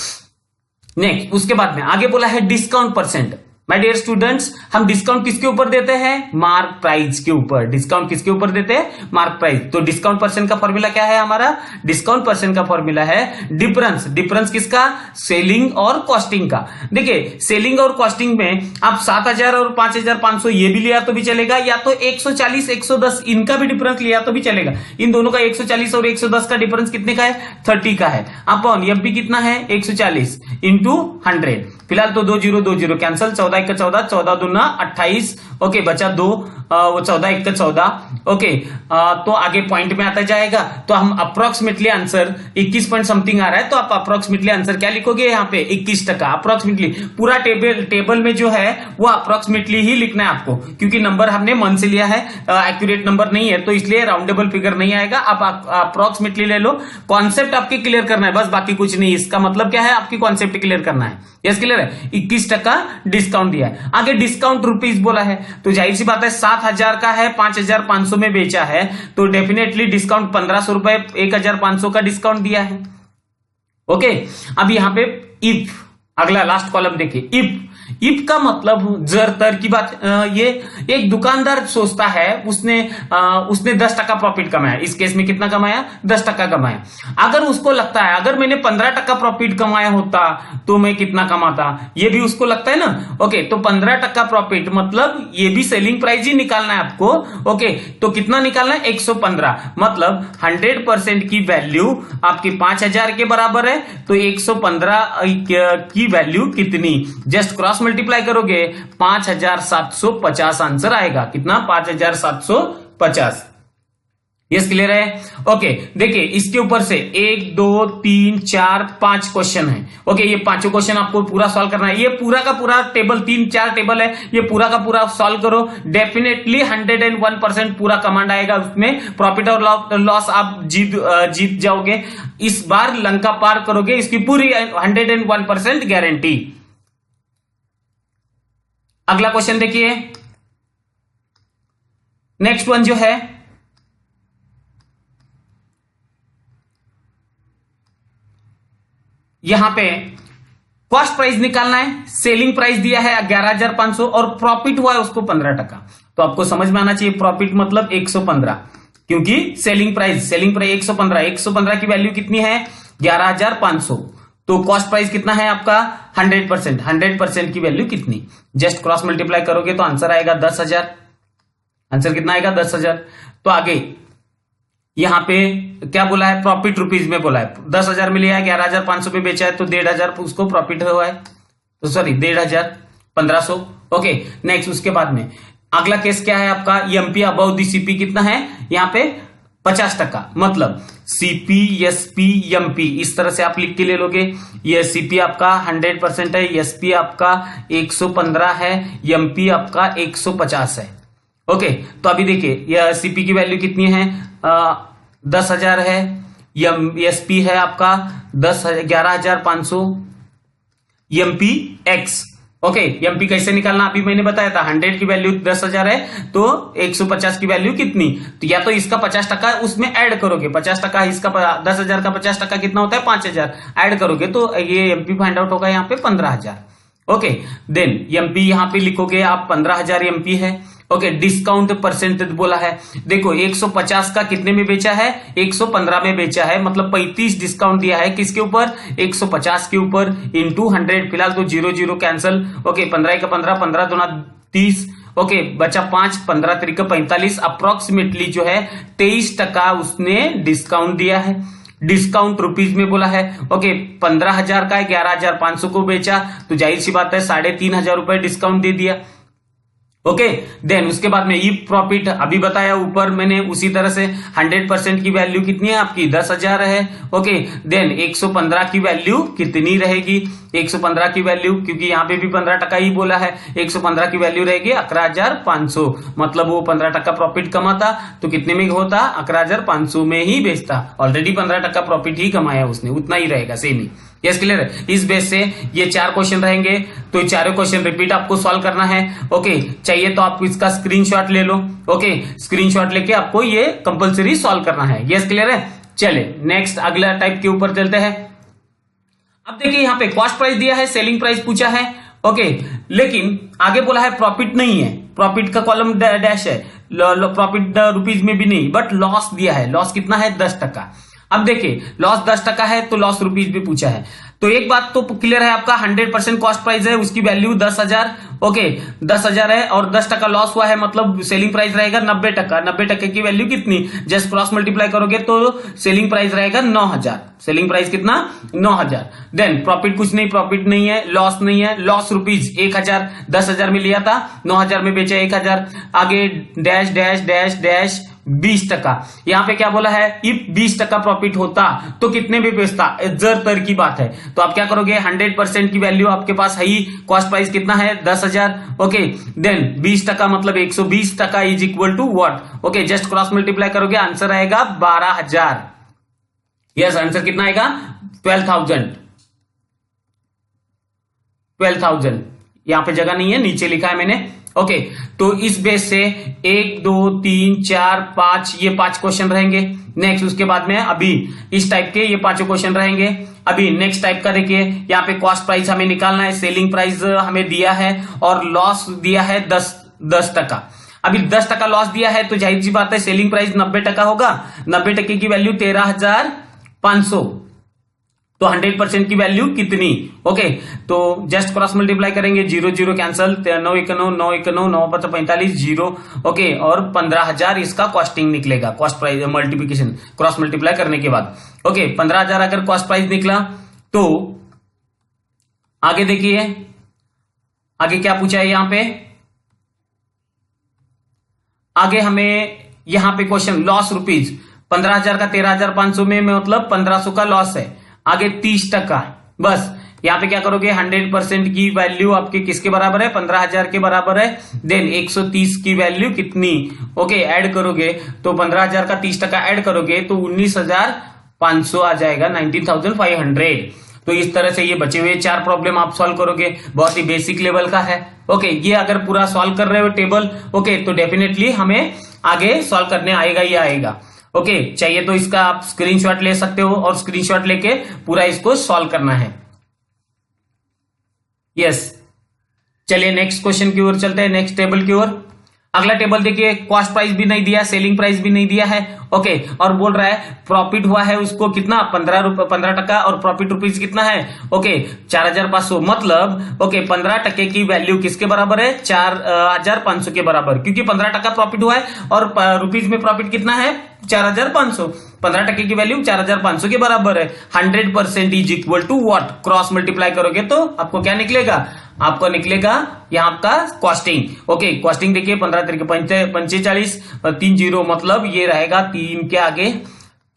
नेक्स्ट उसके बाद में आगे बोला है discount percent. My dear students, हम डिस्काउंट किसके ऊपर देते हैं, मार्क प्राइस के ऊपर। डिस्काउंट किसके ऊपर देते हैं, मार्क प्राइस। तो डिस्काउंट परसेंट का फॉर्मूला क्या है हमारा, डिस्काउंट परसेंट का फॉर्मूला है डिफरेंस, डिफरेंस किसका, सेलिंग और कॉस्टिंग का। देखिए सेलिंग और कॉस्टिंग में आप 7000 और 5500 ये भी लिया तो भी चलेगा, या तो 140 110 इनका भी डिफरेंस लिया तो भी चलेगा। इन दोनों का 140 और 110 का डिफरेंस कितने का है, 30 का है। अपॉन एमपी कितना है 140 इंटू 100, फिलहाल तो 2020 कैंसिल, 14 1 14, 14 दूना 28, ओके बचा 2, वो 14 1 14, ओके तो आगे पॉइंट में आता जाएगा। तो हम अप्रोक्सीमेटली आंसर 21 पॉइंट समथिंग आ रहा है, तो आप अप्रोक्सीमेटली आंसर क्या लिखोगे यहाँ पे 21%। अप्रोक्सीमेटली पूरा टेबल में जो है वो अप्रोक्सीमेटली ही लिखना है आपको, क्योंकि नंबर हमने मन से लिया है, एक्यूरेट नंबर नहीं है, तो इसलिए राउंडेबल फिगर नहीं आएगा। आप अप्रोक्सीमेटली ले लो, कॉन्सेप्ट आपके क्लियर करना है बस, बाकी कुछ नहीं। इसका मतलब क्या है, आपकी कॉन्सेप्ट क्लियर करना है। यस क्लियर है, 21% डिस्काउंट दिया है। आगे डिस्काउंट रुपीज बोला है, तो जाहिर सी बात है 7,000 का है, 5,500 में बेचा है, तो डेफिनेटली डिस्काउंट 1,500 रुपए, 1,500 का डिस्काउंट दिया है। ओके अब यहां पे इफ, अगला लास्ट कॉलम देखिए, इफ का मतलब जर तर की बात, ये एक दुकानदार सोचता है, उसने 10% प्रॉफिट कमाया, इस केस में कितना कमाया 10% कमाया। अगर उसको लगता है अगर मैंने 15% प्रॉफिट कमाया होता तो मैं कितना कमाता, ये भी उसको लगता है ना। ओके तो 15% प्रॉफिट मतलब ये भी सेलिंग प्राइस ही निकालना है आपको। ओके तो कितना निकालना है 115, मतलब 100% की वैल्यू आपकी 5,000 के बराबर है, तो 115 की वैल्यू कितनी, जस्ट क्रॉस मल्टीप्लाई करोगे 5,750 आंसर आएगा। कितना 5,750। यस क्लियर है। ओके देखिए इसके ऊपर से 1 2 3 4 5 क्वेश्चन है। ओके ये पांचों क्वेश्चन आपको पूरा सॉल्व करना है। ये पूरा का पूरा टेबल 3-4 टेबल है, ये पूरा का पूरा सॉल्व करो, डेफिनेटली 101% पूरा कमांड आएगा उसमें। प्रॉफिट और लॉस आप जीत जाओगे, इस बार लंका पार करोगे, इसकी पूरी 101% गारंटी। अगला क्वेश्चन देखिए, नेक्स्ट वन जो है यहां पे कॉस्ट प्राइस निकालना है, सेलिंग प्राइस दिया है 11,500 और प्रॉफिट हुआ है उसको 15%। तो आपको समझ में आना चाहिए प्रॉफिट मतलब 115, क्योंकि सेलिंग प्राइस 115 की वैल्यू कितनी है 11,500, तो कॉस्ट प्राइस कितना है आपका 100% की वैल्यू कितनी, जस्ट क्रॉस मल्टीप्लाई करोगे तो आंसर आएगा 10,000। आंसर कितना आएगा 10,000। तो आगे यहां पे क्या बोला है, प्रॉफिट रुपीज में बोला है, 10,000 में लिया है, 11,500 पे बेचा है, तो 1,500 उसको प्रॉफिट हुआ है, तो सॉरी 1,500 1,500। ओके नेक्स्ट उसके बाद में अगला केस क्या है आपका, एमपी अबाउ दी सीपी कितना है यहाँ पे 50%, मतलब सीपी एसपी एमपी इस तरह से आप लिख के ले लोगे। ये सीपी आपका 100% है, एसपी आपका 115 है, एमपी आपका 150 है। ओके तो अभी देखिए यह सीपी की वैल्यू कितनी है 10,000 है, एसपी है आपका 11,500, एमपी एक्स। ओके एमपी कैसे निकालना अभी मैंने बताया था, 100 की वैल्यू 10,000 है तो 150 की वैल्यू कितनी, तो या तो इसका 50% उसमें ऐड करोगे, 50% इसका 10,000 का 50% कितना होता है 5,000 ऐड करोगे तो ये एमपी फाइंड आउट होगा यहाँ पे 15,000। ओके देन एमपी यहां पे लिखोगे आप 15,000 एमपी है। ओके डिस्काउंट परसेंटेज बोला है, देखो 150 का कितने में बेचा है 115 में बेचा है, मतलब 35 डिस्काउंट दिया है किसके ऊपर 150 के ऊपर इंटू 100, फिलहाल तो 0 कैंसल। ओके 15 का 15, 15 दूना 30, ओके बचा 5, 15 तरीका 45, अप्रोक्सीमेटली जो है 23% उसने डिस्काउंट दिया है। डिस्काउंट रुपीज में बोला है। ओके 15,000 का 11,500 को बेचा, तो जाहिर सी बात है 3,500 रुपए डिस्काउंट दे दिया। ओके देन उसके बाद में ई प्रॉफिट अभी बताया ऊपर मैंने, उसी तरह से 100% की वैल्यू कितनी है आपकी 10,000 है। ओके देन 115 की वैल्यू कितनी रहेगी, 115 की वैल्यू क्योंकि यहाँ पे भी 15% ही बोला है, 115 की वैल्यू रहेगी 11,500, मतलब वो 15% प्रॉफिट कमाता तो कितने में होता 11,500 में ही बेचता, ऑलरेडी 15% प्रॉफिट ही कमाया उसने, उतना ही रहेगा सेम ही। यस क्लियर है। इस बेस से ये 4 क्वेश्चन रहेंगे, तो चारों क्वेश्चन रिपीट आपको सॉल्व करना है। ओके चाहिए तो आप इसका स्क्रीनशॉट ले लो। ओके स्क्रीनशॉट लेके आपको ये कंपलसरी सॉल्व करना है। यस क्लियर है। चले नेक्स्ट अगला टाइप के ऊपर चलते हैं। अब देखिए यहाँ पे कॉस्ट प्राइस दिया है, सेलिंग प्राइस पूछा है। ओके लेकिन आगे बोला है प्रॉफिट नहीं है, प्रॉफिट का कॉलम डैश है, प्रॉफिट रुपीज में भी नहीं, बट लॉस दिया है। लॉस कितना है 10%। अब देखिए लॉस 10% है तो लॉस रुपीज भी पूछा है, तो एक बात तो क्लियर है आपका 100% कॉस्ट प्राइस है, उसकी वैल्यू 10,000। ओके 10,000 है और 10% लॉस हुआ है, मतलब सेलिंग प्राइस रहेगा 90%। 90% की वैल्यू कितनी, जस्ट क्रॉस मल्टीप्लाई करोगे तो सेलिंग प्राइस रहेगा 9,000। सेलिंग प्राइस कितना, 9,000। देन प्रॉफिट कुछ नहीं, प्रॉफिट नहीं है, लॉस नहीं है, लॉस रुपीज 1,000। 10,000 में लिया था, 9,000 में बेचा 1,000। आगे डैश डैश डैश डैश 20%। यहां पे क्या बोला है, इफ 20% प्रॉफिट होता तो कितने में बेचता, जर तर की बात है। तो आप क्या करोगे, 100% की वैल्यू आपके पास है ही, कॉस्ट प्राइस कितना है 10,000। ओके देन 20% मतलब 120% is equal to what, okay just cross multiply करोगे, आंसर आएगा 12,000। यस आंसर कितना आएगा, 12,000। यहां पे जगह नहीं है, नीचे लिखा है मैंने। ओके तो इस बेस से 1 2 3 4 5 ये 5 क्वेश्चन रहेंगे। नेक्स्ट उसके बाद में अभी इस टाइप के ये 5 क्वेश्चन रहेंगे। अभी नेक्स्ट टाइप का देखिए, यहाँ पे कॉस्ट प्राइस हमें निकालना है, सेलिंग प्राइस हमें दिया है और लॉस दिया है 10%। अभी 10% लॉस दिया है तो जाहिर सी बात है सेलिंग प्राइस 90% होगा। 90% की वैल्यू 13,500, तो 100% की वैल्यू कितनी, ओके तो जस्ट क्रॉस मल्टीप्लाई करेंगे, 0 0 कैंसल, 9 1 9 9 1 9 9 5 45 0, ओके और 15,000 इसका कॉस्टिंग निकलेगा, cost price multiplication cross multiply करने के बाद। ओके 15,000 अगर कॉस्ट प्राइस निकला तो आगे देखिए, आगे क्या पूछा है यहां पे, आगे हमें यहां पे क्वेश्चन लॉस रुपीज 15,000 का 13,500 में मतलब 1,500 का लॉस है। आगे 30%, बस यहां पे क्या करोगे, 100% की वैल्यू आपके किसके बराबर है, 15,000 के बराबर है। देन 130 की वैल्यू कितनी, ओके ऐड करोगे तो 15,000 का 30% ऐड करोगे तो 19,500 आ जाएगा, 19,500। तो इस तरह से ये बचे हुए 4 प्रॉब्लम आप सॉल्व करोगे, बहुत ही बेसिक लेवल का है। ओके ये अगर पूरा सॉल्व कर रहे हो टेबल, ओके तो डेफिनेटली हमें आगे सॉल्व करने आएगा ही आएगा। ओके चाहिए तो इसका आप स्क्रीनशॉट ले सकते हो और स्क्रीनशॉट लेके पूरा इसको सॉल्व करना है। यस चलिए नेक्स्ट क्वेश्चन की ओर चलते हैं, नेक्स्ट टेबल की ओर। अगला टेबल देखिए, कॉस्ट प्राइस भी नहीं दिया, सेलिंग प्राइस भी नहीं दिया है, ओके और बोल रहा है प्रॉफिट हुआ है उसको कितना 15% और प्रॉफिट रुपीज कितना है, ओके 4,500। मतलब ओके 15% की वैल्यू किसके बराबर है, 4,500 के बराबर, क्योंकि 15% प्रॉफिट हुआ है और रुपीज में प्रॉफिट कितना है 4,500। 15% की वैल्यू 4,500 के बराबर है। 100% is equal to what, cross multiply करोगे तो आपको क्या निकलेगा, आपको निकलेगा यहाँ आपका कॉस्टिंग। ओके कॉस्टिंग देखिए 15 तरीके 45 3 0 मतलब ये रहेगा 3 के आगे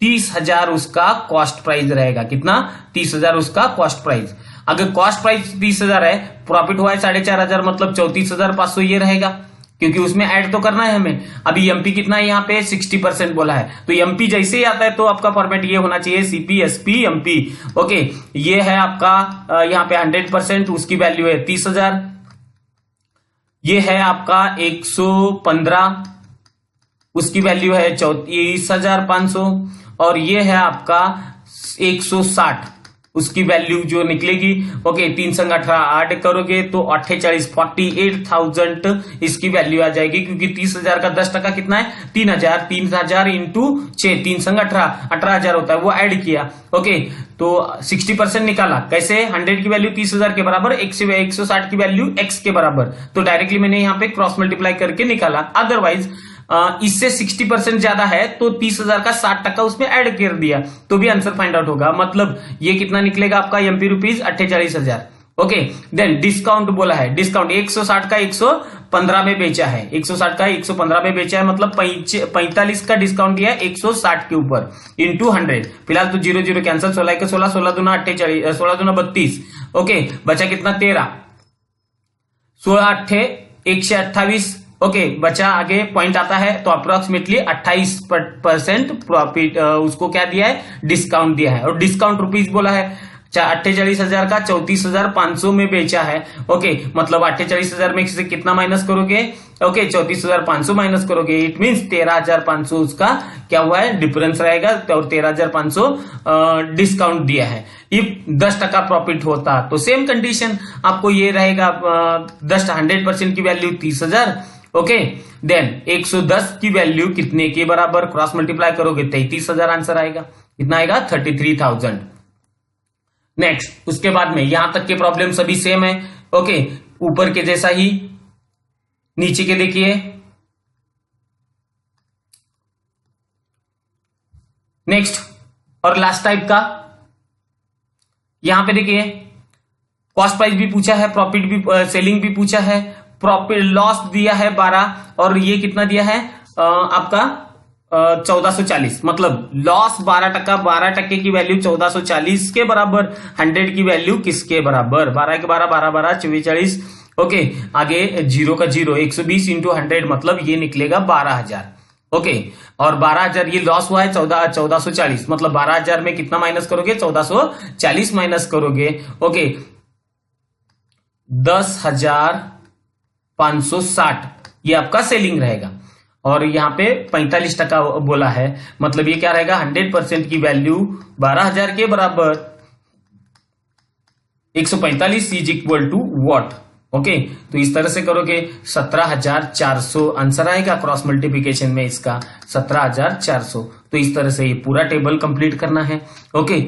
30,000 उसका कॉस्ट प्राइस रहेगा। कितना, 30,000 उसका कॉस्ट प्राइस। अगर कॉस्ट प्राइस 30,000 है, प्रॉफिट हुआ है 4,500 मतलब 34,500 ये रहेगा, क्योंकि उसमें ऐड तो करना है हमें। अभी एमपी कितना है यहाँ पे 60% बोला है, तो एमपी जैसे ही आता है तो आपका फॉर्मेट ये होना चाहिए सीपी एसपी एमपी। ओके ये है आपका यहाँ पे 100%, उसकी वैल्यू है 30,000। ये है आपका 115, उसकी वैल्यू है 34,500। और ये है आपका 160, उसकी वैल्यू जो निकलेगी, ओके 3 संग 18 ऐड करोगे तो 48,000 इसकी वैल्यू आ जाएगी, क्योंकि 30,000 का 10% कितना है 3,000। 3,000 इंटू 6, 3 संग 18,000 होता है, वो ऐड किया। ओके तो 60% निकाला कैसे, 100 की वैल्यू 30,000 के बराबर, 160 की वैल्यू x के बराबर, तो डायरेक्टली मैंने यहाँ पे क्रॉस मल्टीप्लाई करके निकाला। अदरवाइज इससे 60% ज्यादा है तो 30,000 का 60% उसमें ऐड कर दिया तो भी आंसर फाइंड आउट होगा। मतलब ये कितना निकलेगा आपका MP rupees 48,000। Okay then discount बोला है, डिस्काउंट 160 का 115 में बेचा है, 160 का 115 में बेचा है, मतलब 45 का डिस्काउंट दिया है 160 के ऊपर इंटू 100। फिलहाल तो 0 0 कैंसिल, 16 के 16, 16 दूना 48, 16 दूना 32। ओके बचा कितना 13, 16 8 128। ओके बचा आगे पॉइंट आता है तो अप्रोक्सीमेटली 28% प्रॉफिट उसको क्या दिया है, डिस्काउंट दिया है। और डिस्काउंट रुपीज बोला है 48,000 का 34,500 में बेचा है। ओके मतलब 48,000 में से कितना माइनस करोगे, ओके 34,500 माइनस करोगे, इट मींस 13,500 उसका क्या हुआ है डिफरेंस रहेगा, और 13,500 डिस्काउंट दिया है। इफ 10% प्रॉफिट होता तो सेम कंडीशन आपको ये रहेगा, 100% की वैल्यू 30,000। ओके देन 110 की वैल्यू कितने के बराबर, क्रॉस मल्टीप्लाई करोगे 33,000 आंसर आएगा। कितना आएगा 33,000। नेक्स्ट उसके बाद में यहां तक के प्रॉब्लम सभी सेम है। ओके ऊपर के जैसा ही, नीचे के देखिए, नेक्स्ट और लास्ट टाइप का, यहां पे देखिए कॉस्ट प्राइस भी पूछा है, प्रॉफिट भी, सेलिंग भी पूछा है, प्रॉफिट लॉस दिया है 12 और ये कितना दिया है आपका 1440, मतलब लॉस 12% की वैल्यू 1440 के बराबर, 100 की वैल्यू किसके बराबर, 12 के 12 12 12 44, ओके, आगे 0 का 0, 120 इंटू 100 मतलब ये निकलेगा 12,000, ओके, और 12,000 ये लॉस हुआ है 1440, मतलब 12,000 में कितना माइनस करोगे, 1440 माइनस करोगे, ओके, 10,560 ये आपका सेलिंग रहेगा, और यहाँ पे 45% बोला है, मतलब ये क्या रहेगा, 100% की वैल्यू 12,000 के बराबर 145 is equal to what, okay, तो इस तरह से करोगे 17,400 आंसर आएगा क्रॉस मल्टीप्लिकेशन में इसका 17,400। तो इस तरह से ये पूरा टेबल कंप्लीट करना है, ओके।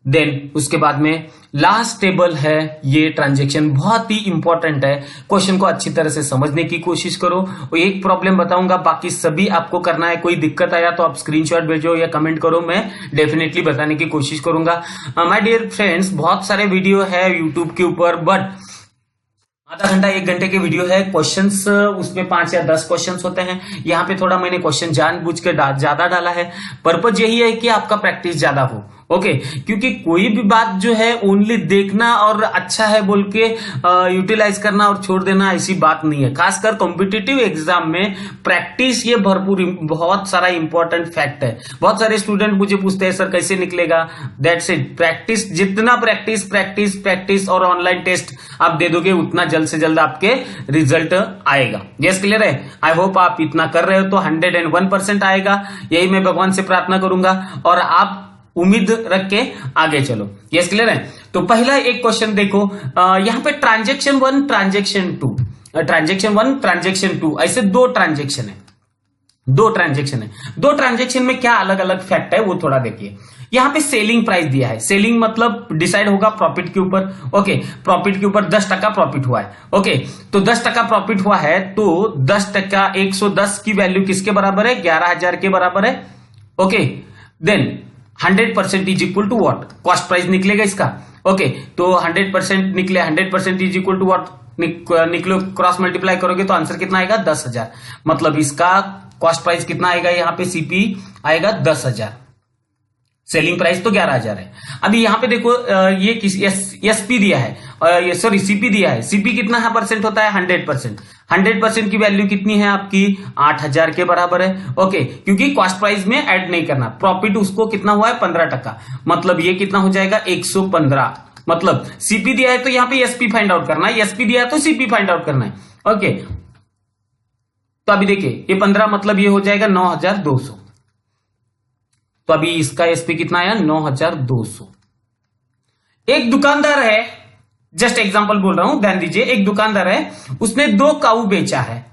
देन उसके बाद में लास्ट टेबल है ये ट्रांजैक्शन, बहुत ही इंपॉर्टेंट है, क्वेश्चन को अच्छी तरह से समझने की कोशिश करो। और एक प्रॉब्लम बताऊंगा, बाकी सभी आपको करना है। कोई दिक्कत आया तो आप स्क्रीनशॉट भेजो या कमेंट करो, मैं डेफिनेटली बताने की कोशिश करूंगा। माय डियर फ्रेंड्स, बहुत सारे वीडियो है यूट्यूब के ऊपर, बट आधा घंटा 1 घंटे के वीडियो है, क्वेश्चंस उसमें 5 या 10 क्वेश्चंस होते हैं। यहाँ पे थोड़ा मैंने क्वेश्चन जानबूझ के ज्यादा डाला है, पर्पज यही है कि आपका प्रैक्टिस ज्यादा हो, ओके, क्योंकि कोई भी बात जो है ओनली देखना और अच्छा है बोल के यूटिलाइज करना और छोड़ देना, ऐसी बात नहीं है। खासकर कॉम्पिटिटिव एग्जाम में प्रैक्टिस ये भरपूर बहुत सारा इंपॉर्टेंट फैक्ट है। बहुत सारे स्टूडेंट मुझे पूछते हैं सर कैसे निकलेगा, दैट्स इट, प्रैक्टिस, जितना प्रैक्टिस प्रैक्टिस प्रैक्टिस और ऑनलाइन टेस्ट आप दे दोगे उतना जल्द से जल्द आपके रिजल्ट आएगा। यस, क्लियर है? आई होप आप इतना कर रहे हो तो 101% आएगा, यही मैं भगवान से प्रार्थना करूंगा और आप उम्मीद रख के आगे चलो। यस, क्लियर है? तो पहला एक क्वेश्चन देखो, यहां पे ट्रांजेक्शन 1 ट्रांजेक्शन 2, ट्रांजेक्शन 1 ट्रांजेक्शन 2, ऐसे दो ट्रांजेक्शन है। दो ट्रांजेक्शन में क्या अलग अलग फैक्ट है वो थोड़ा देखिए। यहां पे सेलिंग प्राइस दिया है, सेलिंग मतलब डिसाइड होगा प्रॉफिट के ऊपर, ओके, प्रॉफिट के ऊपर 10% प्रॉफिट हुआ है, ओके, तो 10% प्रॉफिट हुआ है तो 10% 110 की वैल्यू किसके बराबर है, 11,000 के बराबर है, okay. Then 100% is equal to what, cost price निकलेगा इसका, ओके, तो 100% निकले, 100% इज इक्वल टू व्हाट निकलो, क्रॉस मल्टीप्लाई करोगे तो आंसर कितना आएगा, 10,000, मतलब इसका कॉस्ट प्राइस कितना आएगा, यहां पे सीपी आएगा 10,000, सेलिंग प्राइस तो 11,000 है। अभी यहां पे देखो ये एसपी दिया है, सॉरी सीपी दिया है, सीपी कितना है परसेंट होता है, 100%, 100% की वैल्यू कितनी है आपकी, 8,000 के बराबर है, ओके, क्योंकि कॉस्ट प्राइस में ऐड नहीं करना, प्रॉफिट उसको कितना हुआ है 15%, मतलब ये कितना हो जाएगा 115, मतलब सीपी दिया है तो यहां पे एसपी फाइंड आउट करना है, एसपी दिया है तो सीपी फाइंड आउट करना है, ओके। तो अभी देखिए ये 15 मतलब ये हो जाएगा 9,200, तो अभी इसका एसपी कितना आया 9,200। एक दुकानदार है, जस्ट एग्जांपल बोल रहा हूं, ध्यान दीजिए, एक दुकानदार है, उसने 2 काऊ बेचा है,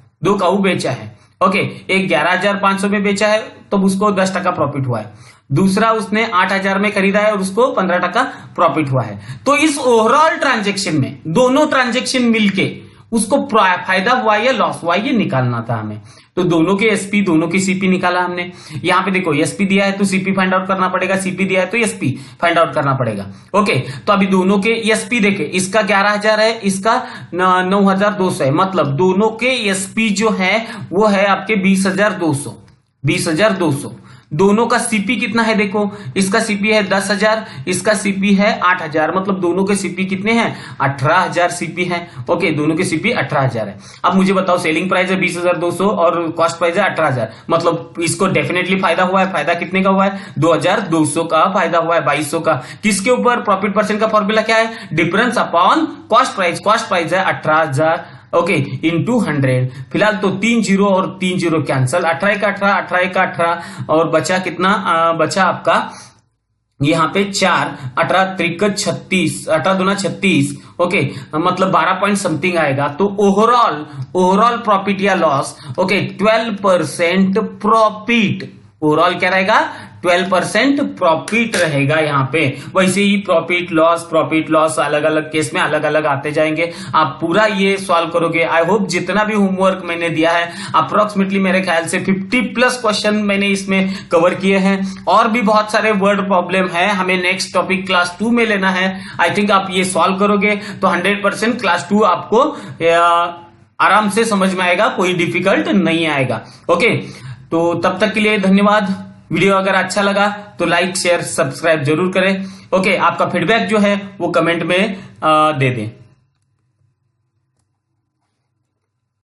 ओके, एक 11,500 में बेचा है तो उसको 10% प्रॉफिट हुआ है, दूसरा उसने 8,000 में खरीदा है और उसको 15% प्रॉफिट हुआ है। तो इस ओवरऑल ट्रांजेक्शन में दोनों ट्रांजेक्शन मिलके उसको फायदा हुआ या लॉस हुआ ये निकालना था हमें, तो दोनों के एसपी दोनों की सीपी निकाला हमने। यहां पे देखो एसपी दिया है तो सीपी फाइंड आउट करना पड़ेगा, सीपी दिया है तो एसपी फाइंड आउट करना पड़ेगा, ओके। तो अभी दोनों के एसपी देखे, इसका 11,000 है, इसका 9,200 है, मतलब दोनों के एसपी जो है वो है आपके 20,200। दोनों का सीपी कितना है देखो, इसका सीपी है 10,000, इसका सीपी है 8,000, मतलब दोनों के सीपी कितने हैं 18,000 सीपी है, ओके, दोनों के सीपी 18,000 है। अब मुझे बताओ सेलिंग प्राइस है 20,200 और कॉस्ट प्राइस है 18,000, मतलब इसको डेफिनेटली फायदा हुआ है, फायदा कितने का हुआ है 2,200 का फायदा हुआ है, 2,200 का, किसके ऊपर, प्रॉफिट परसेंट का फॉर्मूला क्या है, difference upon cost price, cost price है 18,000, ओके, इंटू 100। फिलहाल तो 3 0 और 3 0 कैंसल, 18 का 18, 18 का 18 और बचा कितना, बचा आपका यहां पे 4, 18 त्रिक 36, 18 दूना 36, ओके, मतलब 12 पॉइंट समथिंग आएगा। तो ओवरऑल प्रॉफिट या लॉस, ओके, 12% प्रॉफिट, ओवरऑल क्या रहेगा 12% प्रॉफिट रहेगा यहाँ पे। वैसे ही प्रॉफिट लॉस अलग अलग केस में अलग अलग आते जाएंगे। आप पूरा ये सॉल्व करोगे। आई होप जितना भी होमवर्क मैंने दिया है अप्रोक्सीमेटली मेरे ख्याल से 50+ क्वेश्चन मैंने इसमें कवर किए हैं। और भी बहुत सारे वर्ड प्रॉब्लम है, हमें नेक्स्ट टॉपिक क्लास 2 में लेना है। आई थिंक आप ये सॉल्व करोगे तो 100% क्लास 2 आपको आराम से समझ में आएगा, कोई डिफिकल्ट नहीं आएगा। ओके, तो तब तक के लिए धन्यवाद। वीडियो अगर अच्छा लगा तो लाइक शेयर सब्सक्राइब जरूर करें। ओके, आपका फीडबैक जो है वो कमेंट में दे दें।